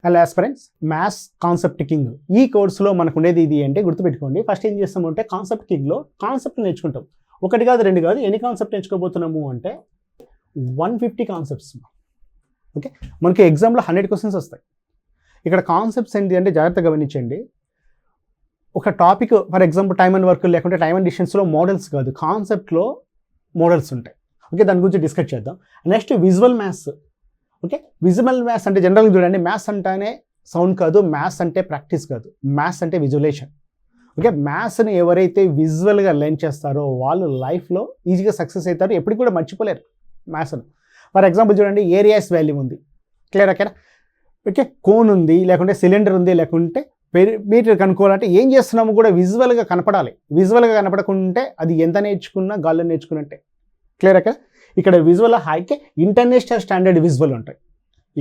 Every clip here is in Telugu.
Hello aspirants, maths concept king ఈ కోర్సులో మనకు ఉండేది ఇది అంటే గుర్తుపెట్టుకోండి. ఫస్ట్ ఏం చేస్తామంటే కాన్సెప్ట్ కింగ్లో కాన్సెప్ట్ నేర్చుకుంటాం. ఒకటి కాదు, రెండు కాదు, ఎన్ని కాన్సెప్ట్ నేర్చుకోబోతున్నాము అంటే 150 కాన్సెప్ట్స్. ఓకే, మనకి ఎగ్జామ్లో 100 క్వశ్చన్స్ వస్తాయి. ఇక్కడ కాన్సెప్ట్స్ ఏంటి అంటే జాగ్రత్తగా గమనించండి. ఒక topic for example time and work లేకుంటే టైమ్ అండ్ డిస్టెన్స్లో మోడల్స్ కాదు, కాన్సెప్ట్లో మోడల్స్ ఉంటాయి. ఓకే, దాని గురించి డిస్కస్ చేద్దాం. Next visual maths. Okay, visual maths అంటే జనరల్గా చూడండి, మ్యాథ్స్ అంటేనే సౌండ్ కాదు, మ్యాథ్స్ అంటే ప్రాక్టీస్ కాదు, మ్యాథ్స్ అంటే విజువలేషన్. ఓకే, మ్యాథ్స్ని ఎవరైతే విజువల్గా లెర్న్ చేస్తారో వాళ్ళు లైఫ్లో ఈజీగా సక్సెస్ అవుతారు, ఎప్పటికి కూడా మర్చిపోలేరు మ్యాథ్స్ని. ఫర్ ఎగ్జాంపుల్ చూడండి, ఏరియాస్ వాల్యూ ఉంది, క్లియర్ అక్కడ. ఓకే, కోన్ ఉంది, లేకుంటే సిలిండర్ ఉంది, లేకుంటే మీటర్ కనుక్కోవాలంటే ఏం చేస్తున్నామో కూడా విజువల్గా కనపడాలి. విజువల్గా కనపడకుంటే అది ఎంత నేర్చుకున్నా గాల్లో నేర్చుకున్నట్టే, క్లియర్ అక్కడ. ఇక్కడ విజువల్ హైకే ఇంటర్నేషనల్ స్టాండర్డ్ విజువల్ ఉంటాయి.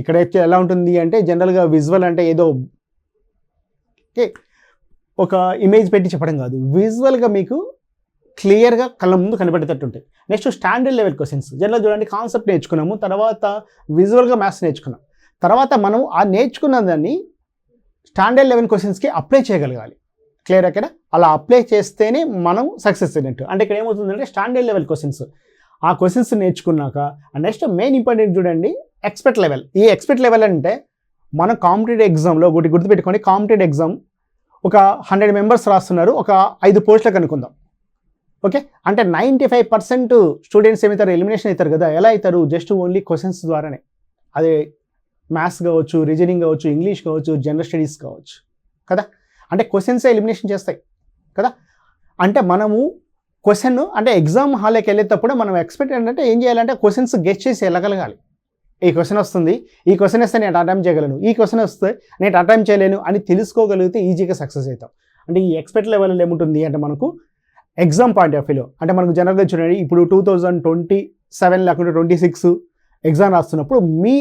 ఇక్కడ ఎలా ఉంటుంది అంటే జనరల్గా విజువల్ అంటే ఏదో ఒక ఇమేజ్ పెట్టి చెప్పడం కాదు, విజువల్గా మీకు క్లియర్గా కళ్ళ ముందు కనబడేటట్టు ఉంటాయి. Next standard level questions. General చూడండి, కాన్సెప్ట్ నేర్చుకున్నాము, తర్వాత విజువల్గా మ్యాథ్స్ నేర్చుకున్నాం, తర్వాత మనం ఆ నేర్చుకున్న దాన్ని స్టాండర్డ్ లెవెల్ క్వశ్చన్స్కి అప్లై చేయగలగాలి, క్లియర్ అక్కడ. అలా అప్లై చేస్తేనే మనం సక్సెస్ అయినట్టు. అంటే ఇక్కడ ఏమవుతుందంటే స్టాండర్డ్ లెవెల్ క్వశ్చన్స్, ఆ క్వశ్చన్స్ నేర్చుకున్నాక నెక్స్ట్ మెయిన్ ఇంపార్టెంట్ చూడండి ఎక్స్పెక్ట్ లెవెల్. ఈ ఎక్స్పెక్ట్ లెవెల్ అంటే మనం కాంపిటేటివ్ ఎగ్జామ్లో ఒకటి గుర్తుపెట్టుకోండి, కాంపిటేటివ్ ఎగ్జామ్ ఒక 100 మెంబర్స్ రాస్తున్నారు, ఒక 5 పోస్టులకు అనుకుందాం. ఓకే, అంటే 95% స్టూడెంట్స్ ఏమవుతారు, ఎలిమినేషన్ అవుతారు కదా. ఎలా అవుతారు? జస్ట్ ఓన్లీ క్వశ్చన్స్ ద్వారానే. అదే మ్యాథ్స్ కావచ్చు, రీజనింగ్ కావచ్చు, ఇంగ్లీష్ కావచ్చు, జనరల్ స్టడీస్ కావచ్చు కదా. అంటే క్వశ్చన్సే ఎలిమినేషన్ చేస్తాయి కదా. అంటే మనము క్వశ్చన్ అంటే ఎగ్జామ్ హాల్లోకి వెళ్ళేటప్పుడు మనం ఎక్స్పెక్ట్ ఏంటంటే ఏం చేయాలంటే క్వశ్చన్స్ గెస్ చేసి వెళ్ళగలగాలి. ఈ క్వశ్చన్ వస్తుంది, ఈ క్వశ్చన్ వస్తే నేను అటెంప్ట్ చేయగలను, ఈ క్వశ్చన్ వస్తే నేను అటెంప్ట్ చేయలేను అని తెలుసుకోగలిగితే ఈజీగా సక్సెస్ అవుతాం. అంటే ఈ ఎక్స్పెక్ట్ లెవెల్ ఏముంటుంది అంటే మనకు ఎగ్జామ్ పాయింట్ ఆఫ్ వ్యూలో అంటే మనకు జనరల్గా చూడండి, ఇప్పుడు 2027 లేకుంటే 26 ఎగ్జామ్ రాస్తున్నప్పుడు మీ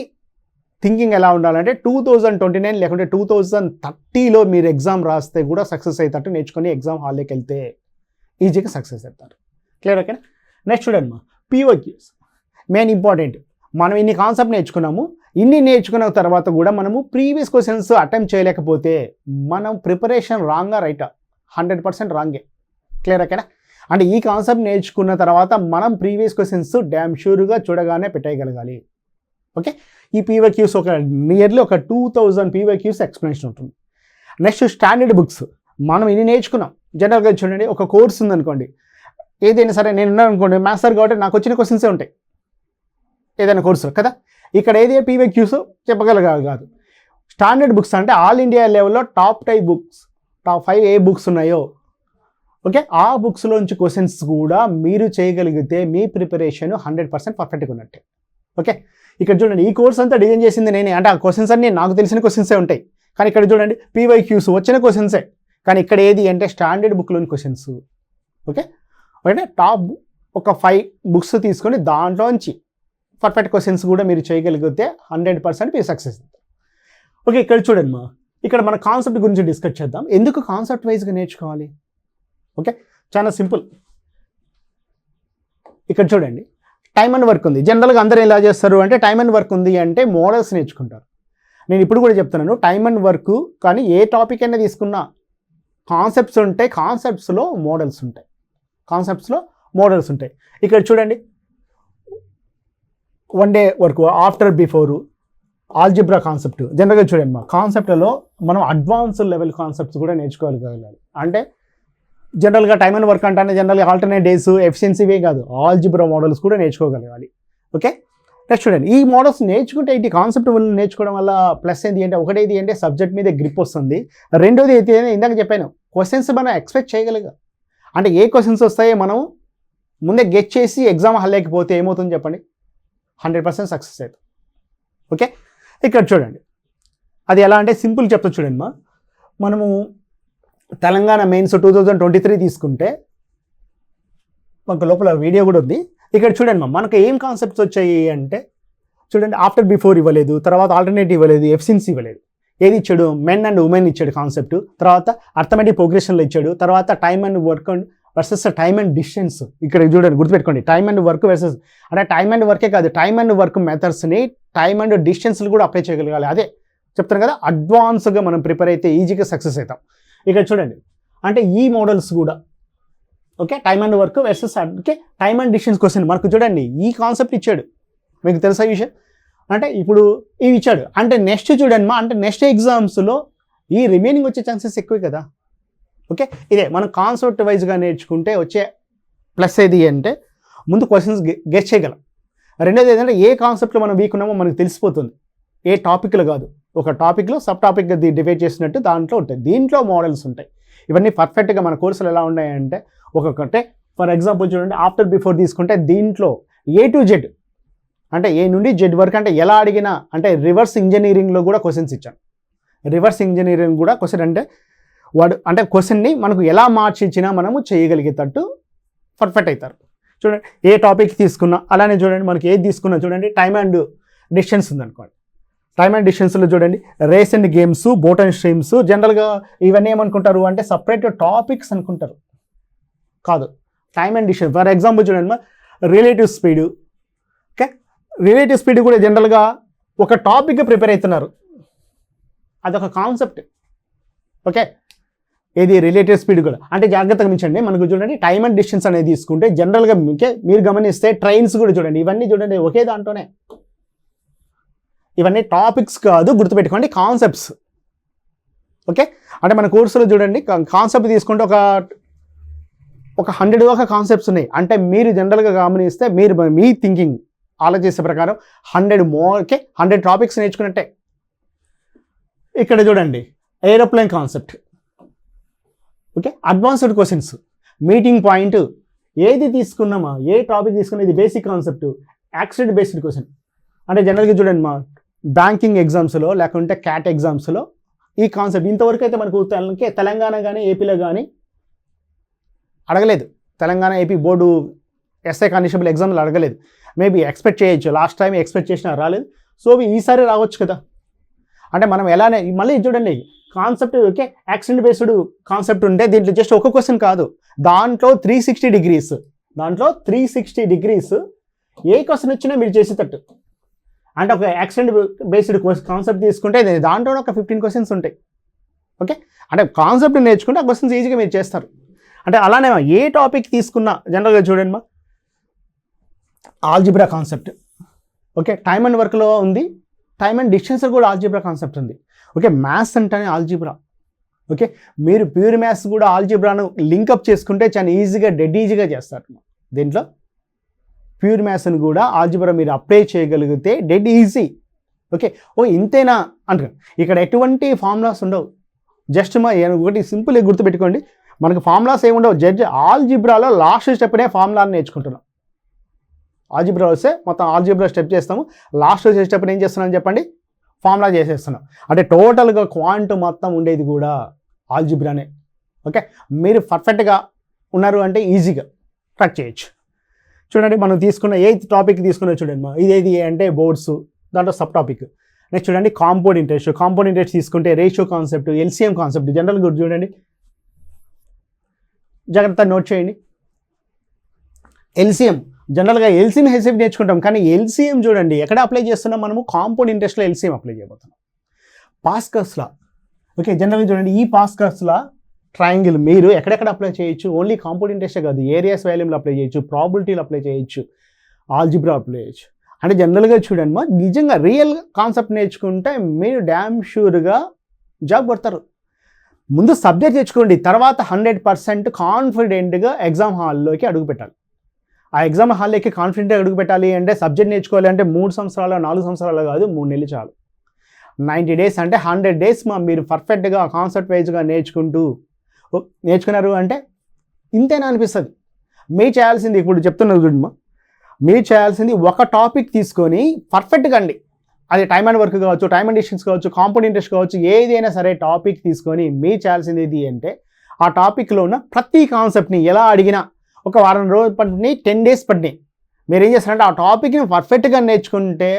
థింకింగ్ ఎలా ఉండాలంటే 2029 లేకుంటే 2030లో మీరు ఎగ్జామ్ రాస్తే కూడా సక్సెస్ అవుతారు. నేర్చుకొని ఎగ్జామ్ హాల్లోకి వెళ్తే ఈజీగా సక్సెస్ అవుతారు, క్లియర్ ఓకేనా. నెక్స్ట్ చూడండి, POQs మెయిన్ ఇంపార్టెంట్. మనం ఇన్ని కాన్సెప్ట్ నేర్చుకున్నాము, ఇన్ని నేర్చుకున్న తర్వాత కూడా మనము ప్రీవియస్ క్వశ్చన్స్ అటెంప్ట్ చేయలేకపోతే మనం ప్రిపరేషన్ రాంగా రైటా? 100% రాంగే, క్లియర్ ఓకేనా. అంటే ఈ కాన్సెప్ట్ నేర్చుకున్న తర్వాత మనం ప్రీవియస్ క్వశ్చన్స్ డ్యామ్ షూర్గా చూడగానే పెట్టేయగలగాలి. ఓకే, ఈ POQs ఒక నియర్లీ ఒక 2000 POQs ఎక్స్ప్లెనేషన్ ఉంటుంది. Next standard books. మనం ఇన్ని నేర్చుకున్నాం. జనరల్గా చూడండి, ఒక కోర్స్ ఉందనుకోండి, ఏదైనా సరే నేను ఉన్నాను అనుకోండి, మ్యాథ్స్ సార్ కాబట్టి నాకు వచ్చిన క్వశ్చన్సే ఉంటాయి ఏదైనా కోర్సులో కదా. ఇక్కడ ఏదే POQs చెప్పగలగాలి కాదు. స్టాండర్డ్ బుక్స్ అంటే ఆల్ ఇండియా లెవెల్లో టాప్ 5 ఏ బుక్స్ ఉన్నాయో, ఓకే, ఆ బుక్స్లోంచి క్వశ్చన్స్ కూడా మీరు చేయగలిగితే మీ ప్రిపరేషన్ 100% పర్ఫెక్ట్గా ఉన్నట్టే. ఓకే, ఇక్కడ చూడండి, ఈ కోర్స్ అంతా డిజైన్ చేసింది నేనే. అంటే ఆ క్వశ్చన్స్ అన్నీ నాకు తెలిసిన క్వశ్చన్సే ఉంటాయి, కానీ ఇక్కడ చూడండి POQs వచ్చిన క్వశ్చన్సే. కానీ ఇక్కడ ఏది అంటే స్టాండర్డ్ బుక్లోని క్వశ్చన్స్. ఓకే, అంటే టాప్ ఒక 5 బుక్స్ తీసుకొని దాంట్లోంచి పర్ఫెక్ట్ క్వశ్చన్స్ కూడా మీరు చేయగలిగితే 100% మీరు సక్సెస్ అవుతారు. ఓకే, ఇక్కడ చూడండి ఇక్కడ మన కాన్సెప్ట్ గురించి డిస్కస్ చేద్దాం. ఎందుకు కాన్సెప్ట్ వైజ్గా నేర్చుకోవాలి? ఓకే, చాలా సింపుల్. ఇక్కడ చూడండి, టైమ్ అండ్ వర్క్ ఉంది. జనరల్గా అందరూ ఎలా చేస్తారు అంటే టైమ్ అండ్ వర్క్ ఉంది అంటే మోడల్స్ నేర్చుకుంటారు. నేను ఇప్పుడు కూడా చెప్తున్నాను, టైమ్ అండ్ వర్క్ కానీ ఏ టాపిక్ అయినా తీసుకున్నా కాన్సెప్ట్స్ ఉంటాయి, కాన్సెప్ట్స్లో మోడల్స్ ఉంటాయి. ఇక్కడ చూడండి, 1 day work, after, before, algebra concept. జనరల్గా చూడండి, కాన్సెప్ట్లో మనం అడ్వాన్స్ లెవెల్ కాన్సెప్ట్స్ కూడా నేర్చుకోగలగాలి. అంటే జనరల్గా టైమ్ అండ్ వర్క్ అంటే జనరల్గా ఆల్టర్నేట్ డేస్, ఎఫిషియన్సీవే కాదు, ఆల్జిబ్రా మోడల్స్ కూడా నేర్చుకోగలగాలి. ఓకే, నెక్స్ట్ చూడండి, ఈ మోడల్స్ నేర్చుకుంటే ఈ కాన్సెప్ట్ నేర్చుకోవడం వల్ల ప్లస్ ఏంటి అంటే ఒకటేది అంటే సబ్జెక్ట్ మీద గ్రిప్ వస్తుంది. రెండోది అయితే ఇందాక చెప్పాను, క్వశ్చన్స్ మనం ఎక్స్పెక్ట్ చేయగలిగా. అంటే ఏ క్వశ్చన్స్ వస్తాయో మనం ముందే గెట్ చేసి ఎగ్జామ్ హాల్లోకి ఏమవుతుంది చెప్పండి, 100% సక్సెస్ అవుతుంది. ఓకే, ఇక్కడ చూడండి, అది ఎలా అంటే సింపుల్ చెప్తా చూడండి. మనము తెలంగాణ మెయిన్స్ 2023 తీసుకుంటే మనకు లోపల వీడియో కూడా ఉంది. ఇక్కడ చూడండి, మనకు ఏం కాన్సెప్ట్స్ వచ్చాయి అంటే చూడండి, ఆఫ్టర్, బిఫోర్ ఇవ్వలేదు, తర్వాత ఆల్టర్నేటివ్ ఇవ్వలేదు, ఎఫిషియన్సీ ఇవ్వలేదు. ఏది ఇచ్చాడు? మెన్ అండ్ ఉమెన్ ఇచ్చాడు కాన్సెప్ట్, తర్వాత అర్థమెటిక్ ప్రోగ్రెషన్లో ఇచ్చాడు, తర్వాత time and work versus time and distance. ఇక్కడ చూడండి, గుర్తుపెట్టుకోండి, టైమ్ అండ్ వర్క్ వర్సెస్ అంటే టైమ్ అండ్ వర్కే కాదు, టైమ్ అండ్ వర్క్ మెథడ్స్ని టైమ్ అండ్ డిస్టెన్స్లు కూడా అప్లై చేయగలగాలి. అదే చెప్తాను కదా, అడ్వాన్స్గా మనం ప్రిపేర్ అయితే ఈజీగా సక్సెస్ అవుతాం. ఇక్కడ చూడండి, అంటే ఈ మోడల్స్ కూడా okay, time and work versus okay time and distance question మనకు చూడండి ఈ కాన్సెప్ట్ ఇచ్చాడు. మీకు తెలుసా ఈ విషయం? అంటే ఇప్పుడు ఇవి ఇచ్చాడు అంటే నెక్స్ట్ చూడండి అంటే నెక్స్ట్ ఎగ్జామ్స్లో ఈ రిమైనింగ్ వచ్చే ఛాన్సెస్ ఎక్కువే కదా. ఓకే, ఇదే మనం కాన్సెప్ట్ వైజ్గా నేర్చుకుంటే వచ్చే ప్లస్ ఏది అంటే ముందు క్వశ్చన్స్ గెస్ చేయగలం. రెండోది ఏంటంటే ఏ కాన్సెప్ట్లో మనం వీక్ ఉన్నామో మనకు తెలిసిపోతుంది. ఏ టాపిక్లో కాదు, ఒక టాపిక్లో సబ్ టాపిక్గా డివైడ్ చేసినట్టు దాంట్లో ఉంటాయి. దీంట్లో మోడల్స్ ఉంటాయి. ఇవన్నీ పర్ఫెక్ట్గా మన కోర్సులు ఎలా ఉన్నాయంటే ఒక్కొక్కటే ఫర్ ఎగ్జాంపుల్ చూడండి, ఆఫ్టర్ బిఫోర్ తీసుకుంటే దీంట్లో A to Z అంటే ఏ నుండి జెడ్ వరకు అంటే ఎలా అడిగినా అంటే రివర్స్ ఇంజనీరింగ్లో కూడా క్వశ్చన్స్ ఇచ్చాను. రివర్స్ ఇంజనీరింగ్ కూడా క్వశ్చన్ అంటే వాడు అంటే క్వశ్చన్ని మనకు ఎలా మార్చి ఇచ్చినా మనము చేయగలిగేటట్టు పర్ఫెక్ట్ అవుతారు. చూడండి ఏ టాపిక్ తీసుకున్నా అలానే చూడండి మనకి ఏది తీసుకున్నా చూడండి టైమ్ అండ్ డిస్టెన్స్ ఉందనుకోండి. టైమ్ అండ్ డిస్టెన్స్లో చూడండి race and games, boat and streams. జనరల్గా ఇవన్నీ ఏమనుకుంటారు అంటే సపరేట్ టాపిక్స్ అనుకుంటారు. కాదు, time and distance. For example చూడండి relative speed. Okay, relative speed కూడా జనరల్గా ఒక టాపిక్గా ప్రిపేర్ అవుతున్నారు, అదొక కాన్సెప్ట్. ఓకే, ఏది రిలేటివ్ స్పీడ్ కూడా అంటే జాగ్రత్తగా గమనించండి. మనకు చూడండి టైమ్ అండ్ డిస్టెన్స్ అనేది తీసుకుంటే జనరల్గా ఓకే మీరు గమనిస్తే ట్రైన్స్ కూడా చూడండి, ఇవన్నీ చూడండి ఒకే దాంట్లోనే. ఇవన్నీ టాపిక్స్ కాదు, గుర్తుపెట్టుకోండి కాన్సెప్ట్స్. ఓకే, అంటే మన కోర్సులో చూడండి కాన్సెప్ట్ తీసుకుంటే ఒక 100 దాకా కాన్సెప్ట్స్ ఉన్నాయి. అంటే మీరు జనరల్గా గమనిస్తే మీరు మీ థింకింగ్ ఆలోచించే ప్రకారం 100 టాపిక్స్ నేర్చుకున్నట్టే. ఇక్కడ చూడండి aeroplane concept. Okay, advanced questions, meeting point, ఏది తీసుకున్నామా ఏ టాపిక్ తీసుకున్నా ఇది basic concept, accident based question. అంటే జనరల్గా చూడండి మా బ్యాంకింగ్ ఎగ్జామ్స్లో లేకుంటే క్యాట్ ఎగ్జామ్స్లో ఈ కాన్సెప్ట్ ఇంతవరకు అయితే మనకు తెలంగాణ కానీ ఏపీలో కానీ అడగలేదు. Telangana AP board SI constable ఎగ్జామ్లు అడగలేదు. మేబీ ఎక్స్పెక్ట్ చేయొచ్చు, లాస్ట్ టైం ఎక్స్పెక్ట్ చేసినా రాలేదు. సో ఈసారి రావచ్చు కదా. అంటే మనం ఎలానే మళ్ళీ చూడండి concept okay accident based concept ఉంటే దీంట్లో జస్ట్ ఒక క్వశ్చన్ కాదు, దాంట్లో 360 డిగ్రీస్, దాంట్లో 360 డిగ్రీస్ ఏ క్వశ్చన్ వచ్చినా మీరు చేసేటట్టు. అంటే ఒక యాక్సిడెంట్ బేస్డ్ కాన్సెప్ట్ తీసుకుంటే దాంట్లో ఒక 15 క్వశ్చన్స్ ఉంటాయి. ఓకే, అంటే కాన్సెప్ట్ నేర్చుకుంటే ఆ క్వశ్చన్స్ ఈజీగా మీరు చేస్తారు. అంటే అలానే ఏ టాపిక్ తీసుకున్నా జనరల్గా చూడండి మా algebra concept. Okay, time and వర్క్లో ఉంది, టైమ్ అండ్ డిస్టెన్స్ కూడా ఆల్జిబ్రా కాన్సెప్ట్ ఉంది. ఓకే, మ్యాథ్స్ అంటేనే ఆల్జిబ్రా. ఓకే, మీరు ప్యూర్ మ్యాథ్స్ కూడా ఆల్జిబ్రాను లింకప్ చేసుకుంటే చాలా ఈజీగా డెడ్ ఈజీగా చేస్తారు. దీంట్లో ప్యూర్ మ్యాథ్స్ని కూడా ఆల్జిబ్రా మీరు అప్లై చేయగలిగితే డెడ్ ఈజీ. ఓకే, ఇంతేనా అంటారు. ఇక్కడ ఎటువంటి ఫార్ములాస్ ఉండవు. జస్ట్ ఒకటి సింపుల్గా గుర్తుపెట్టుకోండి, మనకు ఫార్ములాస్ ఏముండవు. ఆల్జిబ్రాలో లాస్ట్ స్టెప్నే ఫార్ములాని నేర్చుకుంటున్నాం. ఆల్జిబ్రా వస్తే మొత్తం ఆల్జిబ్రా స్టెప్ చేస్తాము, లాస్ట్ వచ్చే స్టెప్ ఏం చేస్తున్నాం చెప్పండి, ఫార్ములా చేసేస్తున్నాం. అంటే టోటల్గా క్వాంట్ మొత్తం ఉండేది కూడా ఆల్జిబ్రానే. ఓకే, మీరు పర్ఫెక్ట్గా ఉన్నారు అంటే ఈజీగా ట్రాక్ చేయొచ్చు. చూడండి మనం తీసుకున్న ఏ టాపిక్ తీసుకున్నా చూడండి ఇదేది అంటే బోర్డ్స్, దాంట్లో సబ్ టాపిక్. నెక్స్ట్ చూడండి కాంపౌండ్ ఇంట్రెస్ట్. కాంపౌండ్ ఇంట్రెస్ట్ తీసుకుంటే ratio concept, LCM concept. General good చూడండి, జాగ్రత్త నోట్ చేయండి. ఎల్సిఎం జనరల్గా ఎల్సిఎం హెచ్సిఎం నేర్చుకుంటాం, కానీ ఎల్సిఎం చూడండి ఎక్కడ అప్లై చేస్తున్నాం మనము, కాంపౌండ్ ఇంట్రెస్ట్లో ఎల్సిఎం అప్లై చేయబోతున్నాం. పాస్కల్స్లా ఓకే, జనరల్గా చూడండి ఈ పాస్కల్స్లా ట్రయాంగిల్ మీరు ఎక్కడెక్కడ అప్లై చేయొచ్చు, ఓన్లీ కాంపౌండ్ ఇంట్రెస్టే కాదు, ఏరియాస్ వాల్యూమ్లో అప్లై చేయొచ్చు, ప్రాబిలిటీలు అప్లై చేయొచ్చు, ఆల్జిబ్రా అప్లై చేయొచ్చు. అంటే జనరల్గా చూడండి నిజంగా రియల్ కాన్సెప్ట్ నేర్చుకుంటే మీరు డ్యామ్ షూర్గా జాబ్ కొడతారు. ముందు సబ్జెక్ట్ తెచ్చుకోండి, తర్వాత 100% కాన్ఫిడెంట్గా ఎగ్జామ్ హాల్లోకి అడుగు పెట్టాలి. ఆ ఎగ్జామ్ హాల్లోకి కాన్ఫిడెంట్గా అడుగు పెట్టాలి అంటే సబ్జెక్ట్ నేర్చుకోవాలి అంటే 3 సంవత్సరాలు 4 సంవత్సరాలు కాదు, 3 నెలలు చాలు. 90 డేస్ అంటే 100 డేస్ మీరు పర్ఫెక్ట్గా కాన్సెప్ట్ వైజ్గా నేర్చుకున్నారు అంటే ఇంతేనా అనిపిస్తుంది. మీరు చేయాల్సింది ఇప్పుడు చెప్తున్నారు చూడమ్మా, మీరు చేయాల్సింది ఒక టాపిక్ తీసుకొని పర్ఫెక్ట్గా అండి, అది టైమ్ అండ్ వర్క్ కావచ్చు, టైమ్ అండ్ డిస్టెన్స్ కావచ్చు, కాంపౌండ్ ఇంట్రెస్ట్ కావచ్చు, ఏదైనా సరే టాపిక్ తీసుకొని మీరు చేయాల్సింది ఏది అంటే ఆ టాపిక్లో ఉన్న ప్రతి కాన్సెప్ట్ని ఎలా అడిగినా ఒక వారం రోజులు పట్టినాయి, 10 డేస్ పట్టినాయి, మీరు ఏం చేస్తారంటే ఆ టాపిక్ని పర్ఫెక్ట్గా నేర్చుకుంటే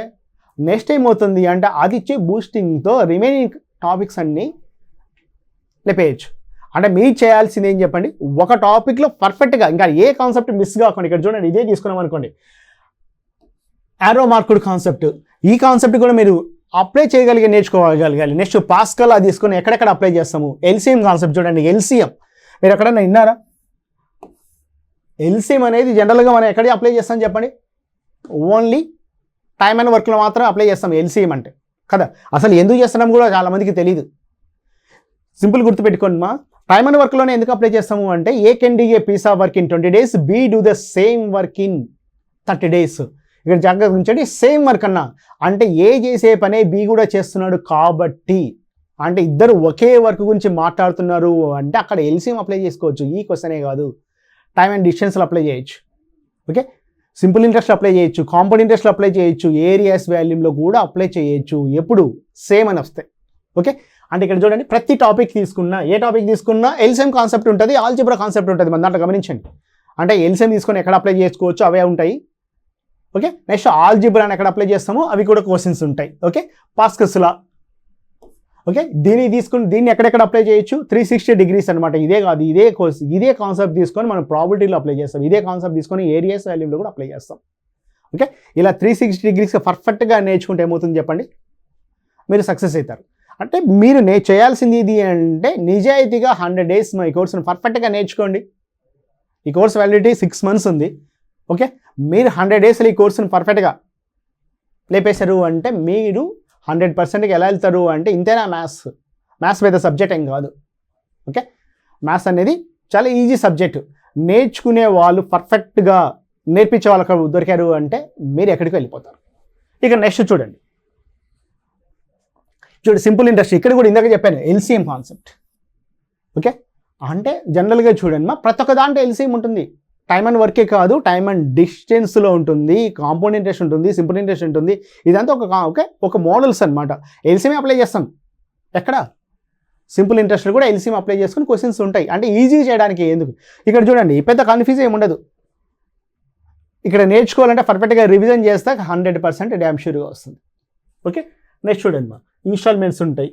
నెక్స్ట్ ఏమవుతుంది అంటే అది ఇచ్చే బూస్టింగ్తో రిమైనింగ్ టాపిక్స్ అన్నీ లేపేయచ్చు. అంటే మీరు చేయాల్సింది ఏం చెప్పండి, ఒక టాపిక్లో పర్ఫెక్ట్గా ఇంకా ఏ కాన్సెప్ట్ మిస్ కాకుండా. ఇక్కడ చూడండి ఇదే తీసుకున్నాం అనుకోండి, యారో మార్కుడ్ కాన్సెప్ట్. ఈ కాన్సెప్ట్ కూడా మీరు అప్లై నేర్చుకోగలగాలి. నెక్స్ట్ పాస్కల్ అది తీసుకొని ఎక్కడెక్కడ అప్లై చేస్తాము. ఎల్సిఎం కాన్సెప్ట్ చూడండి. ఎల్సిఎం మీరు ఎక్కడన్నా విన్నారా? ఎల్సిఎం అనేది జనరల్గా మనం ఎక్కడ అప్లై చేస్తాం చెప్పండి? ఓన్లీ టైమ్ అండ్ వర్క్లో మాత్రం అప్లై చేస్తాం ఎల్సిఎం అంటే కదా. అసలు ఎందుకు చేస్తున్నాం కూడా చాలామందికి తెలియదు. సింపుల్ గుర్తుపెట్టుకోండి మా, టైమ్ అండ్ వర్క్లోనే ఎందుకు అప్లై చేస్తాము అంటే A can do a piece of work in 20 days, B do the same work in 30 days. ఇక్కడ జాగ్రత్త ఉంచండి, సేమ్ వర్క్ అన్నా అంటే ఏ చేసే పనే బి కూడా చేస్తున్నాడు కాబట్టి, అంటే ఇద్దరు ఒకే వర్క్ గురించి మాట్లాడుతున్నారు అంటే అక్కడ ఎల్సిఎం అప్లై చేసుకోవచ్చు. ఈ క్వశ్చనే కాదు, టైమ్ అండ్ డిస్టెన్స్లో అప్లై చేయొచ్చు. ఓకే, సింపుల్ ఇంట్రెస్ట్లో అప్లై చేయొచ్చు, కాంపౌండ్ ఇంట్రెస్ట్లో అప్లై చేయొచ్చు, ఏరియాస్ వాల్యూమ్లో కూడా అప్లై చేయొచ్చు. ఎప్పుడు సేమ్ అని వస్తాయి. ఓకే, అంటే ఇక్కడ చూడండి, ప్రతి టాపిక్ తీసుకున్నా, ఏ టాపిక్ తీసుకున్నా ఎల్సిఎం కాన్సెప్ట్ ఉంటుంది, ఆల్జిబ్రా కాన్సెప్ట్ ఉంటుంది. మన దాంట్లో గమనించండి. అంటే ఎల్సిఎం తీసుకొని ఎక్కడ అప్లై చేసుకోవచ్చు అవే ఉంటాయి. ఓకే, నెక్స్ట్ ఆల్జిబ్రాని ఎక్కడ అప్లై చేస్తామో అవి కూడా క్వశ్చన్స్ ఉంటాయి. ఓకే, పాస్కల్స్ లా. ఓకే, దీన్ని ఎక్కడెక్కడ అప్లై చేయొచ్చు? 360 degrees అనమాట. ఇదే కాదు, ఇదే కాన్సెప్ట్ తీసుకొని మనం ప్రాబిలిటీలో అప్లై చేస్తాం. ఇదే కాన్సెప్ట్ తీసుకొని ఏరియాస్ వాల్యూలో కూడా అప్లై చేస్తాం. ఓకే, ఇలా 360 degrees పర్ఫెక్ట్గా నేర్చుకుంటే ఏమవుతుంది చెప్పండి? మీరు సక్సెస్ అవుతారు. అంటే మీరు చేయాల్సింది ఇది అంటే నిజాయితీగా 100 days ఈ కోర్సును పర్ఫెక్ట్గా నేర్చుకోండి. ఈ కోర్స్ వ్యాలిడిటీ 6 months ఉంది. ఓకే, మీరు 100 daysలో ఈ కోర్సును పర్ఫెక్ట్గా లేపేశారు అంటే మీరు 100%కి ఎలా వెళ్తారు అంటే ఇంతేనా? మ్యాథ్స్ పెద్ద సబ్జెక్ట్ ఏం కాదు. ఓకే, మ్యాథ్స్ అనేది చాలా ఈజీ సబ్జెక్టు. నేర్చుకునే వాళ్ళు పర్ఫెక్ట్గా నేర్పించే వాళ్ళకి దొరికారు అంటే మీరు ఎక్కడికి వెళ్ళిపోతారు. ఇక నెక్స్ట్ చూడండి, సింపుల్ ఇంట్రెస్ట్. ఇక్కడ కూడా ఇందాక చెప్పాను ఎల్సిఎం కాన్సెప్ట్. ఓకే, అంటే జనరల్గా చూడండి ప్రతి ఒక్క దాంట్లో ఎల్సిఎం ఉంటుంది. టైమ్ అండ్ వర్కే కాదు, టైమ్ అండ్ డిస్టెన్స్లో ఉంటుంది, కాంపౌండ్ ఇంట్రెస్ట్ ఉంటుంది, సింపుల్ ఇంట్రెస్ట్ ఉంటుంది. ఇదంతా ఒక మోడల్స్ అనమాట. ఎల్సిఎం అప్లై చేస్తాం ఎక్కడ? సింపుల్ ఇంట్రెస్ట్ కూడా ఎల్సిఎం అప్లై చేసుకుని క్వశ్చన్స్ ఉంటాయి. అంటే ఈజీ చేయడానికి ఎందుకు. ఇక్కడ చూడండి, పెద్ద కన్ఫ్యూజ్ ఏమి ఉండదు. ఇక్కడ నేర్చుకోవాలంటే పర్ఫెక్ట్గా రివిజన్ చేస్తే 100% డ్యామ్ షూర్గా వస్తుంది. ఓకే, నెక్స్ట్ చూడండి ఇన్స్టాల్మెంట్స్ ఉంటాయి.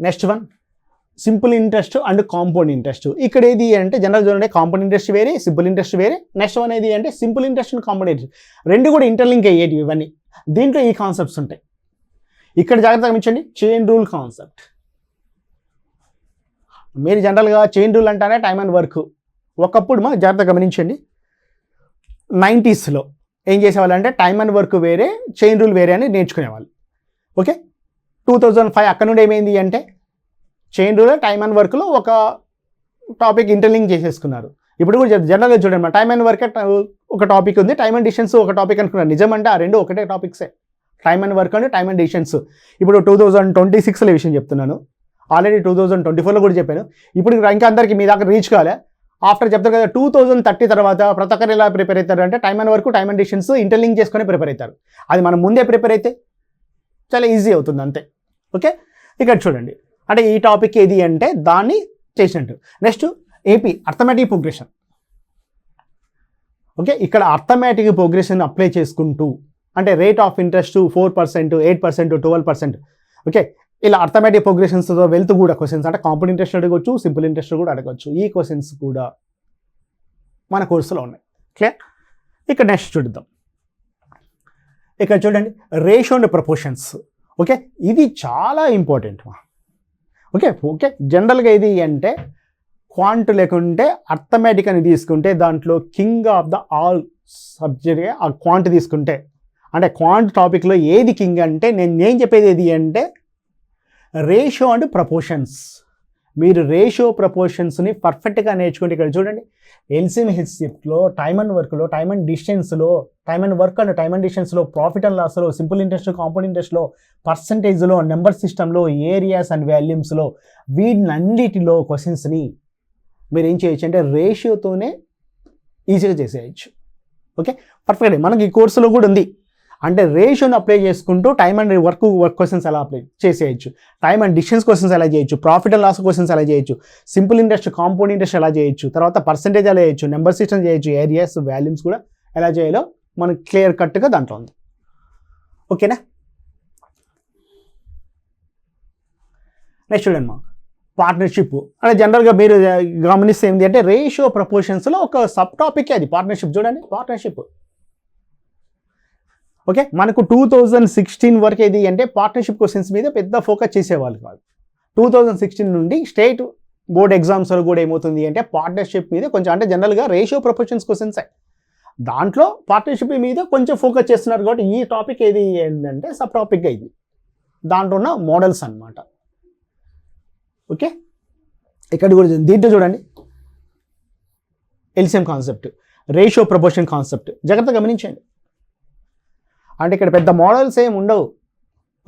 Next one simple interest and compound interest. ఇక్కడ ఏది అంటే జనరల్ చూడండి, కాంపౌండ్ ఇంట్రెస్ట్ వేరే, సింపుల్ ఇంట్రెస్ట్ వేరే. నెక్స్ట్ వన్ ఏది అంటే simple interest and compound interest రెండు కూడా ఇంటర్లింక్ అయ్యేటివి. ఇవన్నీ దీంట్లో ఈ కాన్సెప్ట్స్ ఉంటాయి. ఇక్కడ జాగ్రత్తగా గమనించండి, చైన్ రూల్ కాన్సెప్ట్. మీరు జనరల్గా చైన్ రూల్ అంటానే టైమ్ అండ్ వర్క్. ఒకప్పుడు జాగ్రత్తగా గమనించండి, 90sలో ఏం చేసేవాళ్ళు అంటే టైమ్ అండ్ వర్క్ వేరే, చైన్ రూల్ వేరే అని నేర్చుకునేవాళ్ళు. ఓకే, 2005 అక్కడ నుండి ఏమైంది అంటే చైన్ రూల్ టైమ్ అండ్ వర్క్లో ఒక టాపిక్ ఇంటర్లింక్ చేసేసుకున్నారు. ఇప్పుడు కూడా జనరల్గా చూడండి, టైమ్ అండ్ వర్క్ ఒక టాపిక్ ఉంది, టైమ్ అండ్ డిస్టెన్స్ ఒక టాపిక్ అనుకున్నారు. నిజమంటే ఆ రెండు ఒకటే టాపిక్సే, time and work and time and distance. ఇప్పుడు 2026లో విషయం చెప్తున్నాను, ఆల్రెడీ 2024లో కూడా చెప్పాను. ఇప్పుడు ఇంకా అందరికీ మీ దాకా రీచ్ కాలే. ఆఫ్టర్ చెప్తారు కదా 2030 తర్వాత ప్రతి ఒక్కరు ఎలా ప్రిపేర్ అవుతారు అంటే time and work time and distance interlink చేసుకొని ప్రిపేర్ అవుతారు. అది మనం ముందే ప్రిపేర్ అయితే చాలా ఈజీ అవుతుంది అంతే. ఓకే, ఇక్కడ చూడండి, అంటే ఈ టాపిక్ ఏది అంటే దాన్ని చేసినట్టు. Next AP arithmetic progression. Okay, ఇక్కడ అర్థమెటిక్ ప్రోగ్రెషన్ అప్లై చేసుకుంటూ అంటే రేట్ ఆఫ్ ఇంట్రెస్ట్ 4%, 8%, 12%. ఓకే, ఇలా అర్థమెటిక్ ప్రోగ్రెషన్స్తో వెళ్తూ కూడా క్వశ్చన్స్ అంటే కాంపౌండ్ ఇంట్రెస్ట్ అడగవచ్చు, సింపుల్ ఇంట్రెస్ట్ కూడా అడగవచ్చు. ఈ క్వశ్చన్స్ కూడా మన కోర్సులో ఉన్నాయి. క్లియర్? ఇక్కడ నెక్స్ట్ చూద్దాం. ఇక్కడ చూడండి, రేషియో అండ్ ప్రపోర్షన్స్. ఓకే, ఇది చాలా ఇంపార్టెంట్. ఓకే, జనరల్గా ఇది అంటే క్వాంట్ లేకుంటే అర్థమెటిక్ అని తీసుకుంటే దాంట్లో కింగ్ ఆఫ్ ద ఆల్ సబ్జెక్ట్గా ఆ క్వాంట్ తీసుకుంటే అంటే క్వాంట్ టాపిక్లో ఏది కింగ్ అంటే నేను చెప్పేది ఏది అంటే రేషియో అండ్ ప్రపోర్షన్స్. మీరు రేషియో ప్రపోర్షన్స్ని పర్ఫెక్ట్గా నేర్చుకుంటే ఇక్కడ చూడండి, ఎల్సిఎం హెచ్సిఎఫ్లో టైమ్ అండ్ వర్క్లో టైమ్ అండ్ డిస్టెన్స్లో time and work and time and డిస్టెన్స్లో ప్రాఫిట్ అండ్ లాస్లో సింపుల్ ఇంట్రెస్ట్ కాంపౌండ్ ఇంట్రెస్ట్లో పర్సంటేజ్లో నెంబర్ సిస్టంలో ఏరియాస్ అండ్ వాల్యూమ్స్లో వీటినన్నిటిలో క్వశ్చన్స్ని మీరు ఏం చేయొచ్చు అంటే రేషియోతోనే ఈజీగా చేసేయచ్చు. ఓకే, పర్ఫెక్ట్గా మనకి ఈ కోర్సులో కూడా ఉంది. అంటే రేషియోని అప్లై చేసుకుంటూ టైమ్ అండ్ వర్క్ క్వశ్చన్స్ ఎలా అప్లై చేసేయచ్చు, టైమ్ అండ్ డిస్టెన్స్ క్వశ్చన్స్ ఎలా చేయొచ్చు, ప్రాఫిట్ అండ్ లాస్ క్వశ్చన్స్ ఎలా చేయొచ్చు, సింపుల్ ఇంట్రెస్ట్ కాంపౌండ్ ఇంట్రెస్ట్ ఎలా చేయొచ్చు, తర్వాత పర్సంటేజ్ ఎలా చేయొచ్చు, నెంబర్ సిస్టమ్ చేయొచ్చు, ఏరియాస్ వాల్యూమ్స్ కూడా ఎలా చేయాలో మనకు క్లియర్ కట్గా దాంట్లో ఉంది. ఓకేనా? నెక్స్ట్ చూడండి, పార్ట్నర్షిప్ అంటే జనరల్గా మీరు గమనిస్తే ఏంటి అంటే రేషియో ప్రపోర్షన్స్లో ఒక సబ్ టాపిక్ అది పార్ట్నర్షిప్. చూడండి, పార్ట్నర్షిప్ ఓకే, మనకు 2016 వరకు ఏది అంటే పార్ట్నర్షిప్ క్వశ్చన్స్ మీద పెద్ద ఫోకస్ చేసేవాళ్ళు కాదు. 2016 నుండి స్టేట్ బోర్డ్ ఎగ్జామ్స్ కూడా ఏమవుతుంది అంటే పార్ట్నర్షిప్ మీద కొంచెం, అంటే జనరల్గా రేషియో ప్రపోర్షన్స్ క్వశ్చన్స్ దాంట్లో పార్ట్నర్షిప్ మీద కొంచెం ఫోకస్ చేస్తున్నారు. కాబట్టి ఈ టాపిక్ ఏది ఏంటంటే సబ్ టాపిక్గా ఇది దాంట్లో ఉన్న మోడల్స్ అన్నమాట. ఓకే, ఇక్కడ కూడా దీంట్లో చూడండి LCM concept, ratio proportion concept జాగ్రత్తగా గమనించండి. అంటే ఇక్కడ పెద్ద మోడల్స్ ఏమి ఉండవు.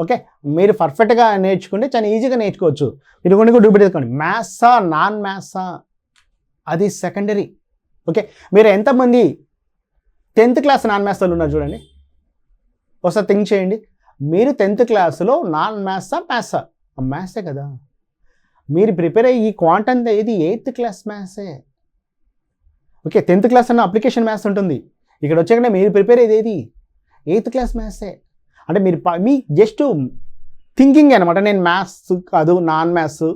ఓకే, మీరు పర్ఫెక్ట్గా నేర్చుకుంటే చాలా ఈజీగా నేర్చుకోవచ్చు. మీరు కొన్ని కూడా డూబిట్ చేసుకోండి, మ్యాథ్సా నాన్ మ్యాథ్సా అది సెకండరీ. ఓకే, మీరు ఎంతమంది 10th క్లాస్ నాన్ మ్యాథ్స్ వాళ్ళు ఉన్నారు చూడండి, ఒకసారి థింక్ చేయండి. మీరు 10th క్లాస్లో నాన్ మ్యాథ్సా మ్యాథ్సా? మ్యాథ్సే కదా. మీరు ప్రిపేర్ అయ్యి ఈ క్వాంటమ్ ఇది 8th క్లాస్ మ్యాథ్సే. ఓకే, 10th క్లాస్ అన్న అప్లికేషన్ మ్యాథ్స్ ఉంటుంది. ఇక్కడ వచ్చాక మీరు ప్రిపేర్ అయ్యేది ఏది 8th క్లాస్ మ్యాథ్సే. అంటే మీరు మీ జస్ట్ థింకింగ్ అనమాట, నేను మ్యాథ్స్ కాదు నాన్ మ్యాథ్స్.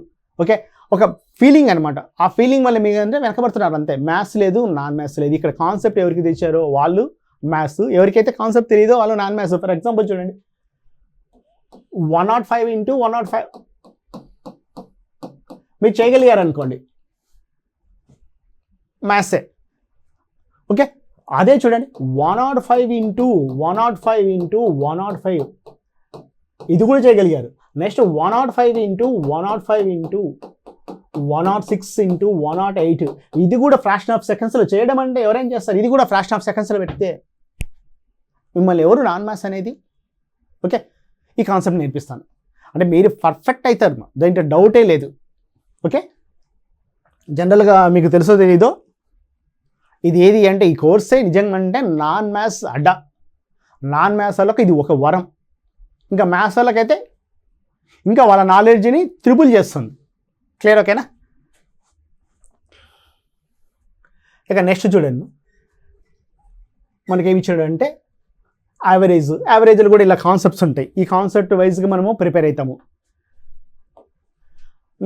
ఓకే, ఒక ఫీలింగ్ అనమాట. ఆ ఫీలింగ్ వల్ల మీరు అంటే వెనకబడుతున్నారు అంతే. మ్యాథ్స్ లేదు నాన్ మ్యాథ్స్ లేదు. ఇక్కడ కాన్సెప్ట్ ఎవరికి తెచ్చారో వాళ్ళు మ్యాథ్స్, ఎవరికైతే కాన్సెప్ట్ తెలియదో వాళ్ళు నాన్ మ్యాథ్స్. ఫర్ ఎగ్జాంపుల్ చూడండి 105 × 105 మీరు చేయగలిగారు అనుకోండి, మ్యాథ్సే. ఓకే, అదే చూడండి 105 × 105 ఇది కూడా చేయగలిగారు. నెక్స్ట్ 105 × 105 × 106 × 108 ఇది కూడా ఫ్రాక్షన్ ఆఫ్ సెకండ్స్లో చేయడం అంటే ఎవరైనా చేస్తారు. ఇది కూడా ఫ్రాక్షన్ ఆఫ్ సెకండ్స్లో పెడితే మిమ్మల్ని ఎవరు నాన్ మ్యాథ్స్ అనేది. ఓకే, ఈ కాన్సెప్ట్ నేర్పిస్తాను. అంటే మీరు పర్ఫెక్ట్ అవుతారు, దాంట్లో డౌటే లేదు. ఓకే, జనరల్గా మీకు తెలుసో తెలీదో ఇది ఏది అంటే ఈ కోర్సే నిజంగా అంటే నాన్ మ్యాథ్స్ అడ్డా. నాన్ మ్యాథ్స్ వాళ్ళకి ఇది ఒక వరం. ఇంకా మ్యాథ్స్ వాళ్ళకైతే ఇంకా వాళ్ళ నాలెడ్జ్ని త్రిపుల్ చేస్తుంది. క్లియర్? ఓకేనా? ఇక నెక్స్ట్ చూడండి, మనకేమి ఇచ్చాడు అంటే యావరేజ్లో కూడా ఇలా కాన్సెప్ట్స్ ఉంటాయి. ఈ కాన్సెప్ట్ వైజ్గా మనము ప్రిపేర్ అవుతాము.